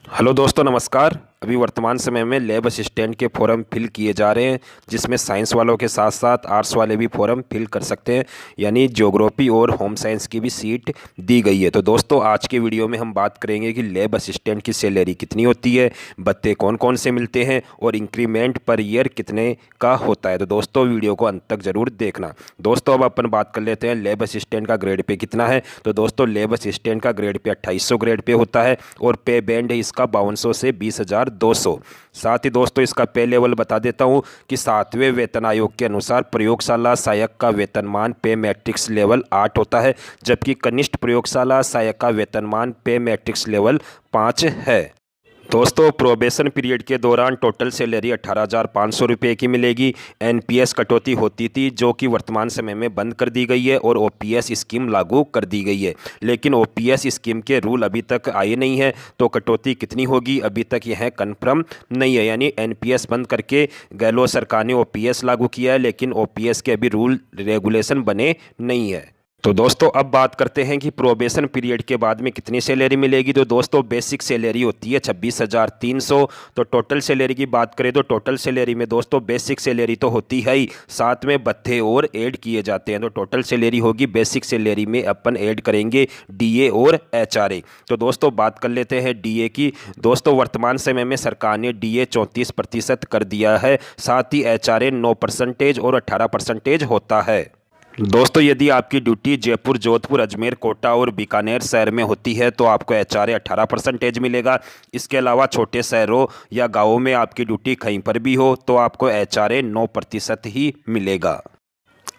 Hello दोस्तों, नमस्कार। अभी वर्तमान समय में लैब असिस्टेंट के फॉर्म फिल किए जा रहे हैं, जिसमें साइंस वालों के साथ साथ आर्ट्स वाले भी फॉर्म फिल कर सकते हैं। यानी ज्योग्राफी और होम साइंस की भी सीट दी गई है। तो दोस्तों, आज के वीडियो में हम बात करेंगे कि लैब असिस्टेंट की सैलरी कितनी होती है, भत्ते कौन कौन से मिलते हैं और इंक्रीमेंट पर ईयर कितने का होता है। तो दोस्तों, वीडियो को अंत तक जरूर देखना। दोस्तों, अब अपन बात कर लेते हैं लैब असिस्टेंट का ग्रेड पे कितना है। तो दोस्तों, लैब असिस्टेंट का ग्रेड पे 2800 ग्रेड पे होता है और पे बैंड है इसका 5200 से 20,200। साथ ही दोस्तों, इसका पे लेवल बता देता हूं कि 7वें वेतन आयोग के अनुसार प्रयोगशाला सहायक का वेतनमान पे मैट्रिक्स लेवल 8 होता है, जबकि कनिष्ठ प्रयोगशाला सहायक का वेतनमान पे मैट्रिक्स लेवल 5 है। दोस्तों, प्रोबेशन पीरियड के दौरान टोटल सैलरी 18,500 रुपये की मिलेगी। एनपीएस कटौती होती थी, जो कि वर्तमान समय में बंद कर दी गई है और ओपीएस स्कीम लागू कर दी गई है। लेकिन ओपीएस स्कीम के रूल अभी तक आए नहीं है, तो कटौती कितनी होगी अभी तक यह कन्फर्म नहीं है। यानी एनपीएस बंद करके गहलोत सरकार ने ओपीएस लागू किया है, लेकिन ओपीएस के अभी रूल रेगुलेशन बने नहीं है। तो दोस्तों, अब बात करते हैं कि प्रोबेशन पीरियड के बाद में कितनी सैलरी मिलेगी। तो दोस्तों, बेसिक सैलरी होती है 26,300। तो टोटल सैलरी की बात करें तो टोटल सैलरी में दोस्तों बेसिक सैलरी तो होती है ही, साथ में भत्ते और ऐड किए जाते हैं। तो टोटल सैलरी होगी, बेसिक सैलरी में अपन ऐड करेंगे डीए और एचआरए। तो दोस्तों, बात कर लेते हैं डीए की। दोस्तों, वर्तमान समय में सरकार ने डीए 34% कर दिया है, साथ ही एचआरए 9% और 18% होता है। दोस्तों, यदि आपकी ड्यूटी जयपुर, जोधपुर, अजमेर, कोटा और बीकानेर शहर में होती है तो आपको एचआरए 18% मिलेगा। इसके अलावा छोटे शहरों या गांवों में आपकी ड्यूटी कहीं पर भी हो तो आपको एचआरए 9% ही मिलेगा।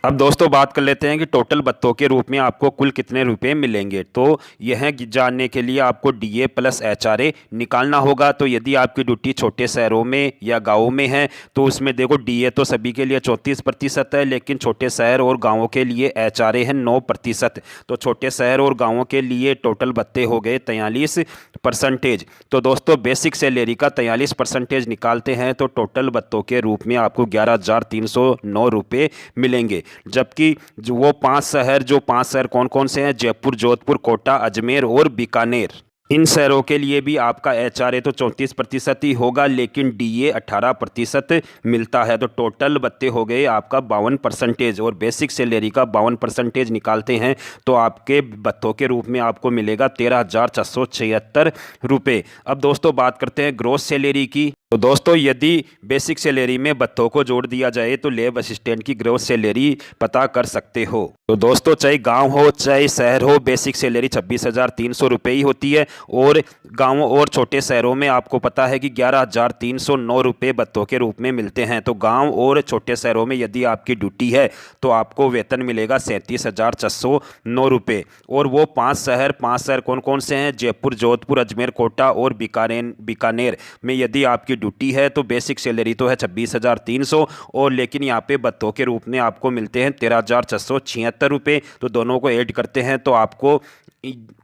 अब दोस्तों, बात कर लेते हैं कि टोटल भत्तों के रूप में आपको कुल कितने रुपए मिलेंगे। तो यह जानने के लिए आपको डीए प्लस एचआरए निकालना होगा। तो यदि आपकी ड्यूटी छोटे शहरों में या गाँवों में है तो उसमें देखो, डीए तो सभी के लिए 34% है, लेकिन छोटे शहर और गाँवों के लिए एचआरए है 9%। तो छोटे शहर और गाँवों के लिए टोटल भत्ते हो गए 43%। तो दोस्तों, बेसिक सैलरी का 43% निकालते हैं तो टोटल भत्तों के रूप में आपको 11,309 रुपये मिलेंगे। जबकि जो वो पांच शहर कौन कौन से हैं, जयपुर, जोधपुर, कोटा, अजमेर और बीकानेर, इन शहरों के लिए भी आपका एचआरए तो 34% ही होगा, लेकिन डीए 18% मिलता है। तो टोटल भत्ते हो गए आपका 52% और बेसिक सैलरी का 52% निकालते हैं तो आपके भत्तों के रूप में आपको मिलेगा 13,476 रुपये। अब दोस्तों, बात करते हैं ग्रोस सैलरी की। तो दोस्तों, यदि बेसिक सैलरी में भत्तों को जोड़ दिया जाए तो लैब असिस्टेंट की ग्रोस सैलरी पता कर सकते हो। तो दोस्तों, चाहे गांव हो चाहे शहर हो, बेसिक सैलरी 26,300 रुपये ही होती है और गांवों और छोटे शहरों में आपको पता है कि 11,309 रुपये भत्तों के रूप में मिलते हैं। तो गांव और छोटे शहरों में यदि आपकी ड्यूटी है तो आपको वेतन मिलेगा 37,409 रुपये। और वो पाँच शहर कौन कौन से हैं, जयपुर, जोधपुर, अजमेर, कोटा और बीकानेर में यदि आपकी ड्यूटी है तो बेसिक सैलरी तो है 26,300 और लेकिन यहाँ पे भत्तों के रूप में आपको मिलते हैं 13,476 रुपये। तो दोनों को ऐड करते हैं तो आपको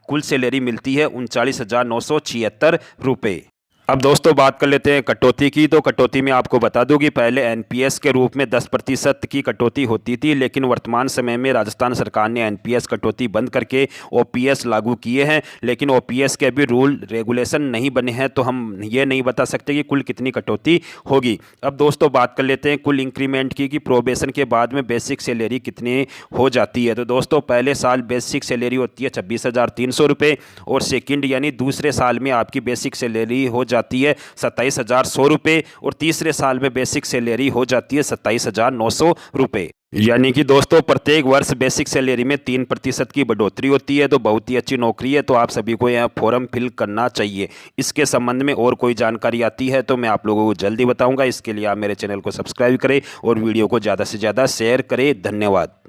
कुल सैलरी मिलती है 39,976 रुपये। अब दोस्तों, बात कर लेते हैं कटौती की। तो कटौती में आपको बता दूं कि पहले एनपीएस के रूप में 10% की कटौती होती थी, लेकिन वर्तमान समय में राजस्थान सरकार ने एनपीएस कटौती बंद करके ओपीएस लागू किए हैं। लेकिन ओपीएस के अभी रूल रेगुलेशन नहीं बने हैं, तो हम ये नहीं बता सकते कि कुल कितनी कटौती होगी। अब दोस्तों, बात कर लेते हैं कुल इंक्रीमेंट की कि प्रोबेशन के बाद में बेसिक सैलरी कितनी हो जाती है। तो दोस्तों, पहले साल बेसिक सैलरी होती है 26,300 रुपये और सेकेंड यानी दूसरे साल में आपकी बेसिक सैलरी हो जाती है 27,100 रुपये और तीसरे साल में बेसिक सैलरी हो जाती है 27,900 रुपये। यानी कि दोस्तों, प्रत्येक वर्ष बेसिक सैलरी में 3% की बढ़ोतरी होती है। तो बहुत ही अच्छी नौकरी है, तो आप सभी को यह फॉर्म फिल करना चाहिए। इसके संबंध में और कोई जानकारी आती है तो मैं आप लोगों को जल्दी बताऊंगा। इसके लिए आप मेरे चैनल को सब्सक्राइब करें और वीडियो को ज़्यादा से ज़्यादा शेयर करें। धन्यवाद।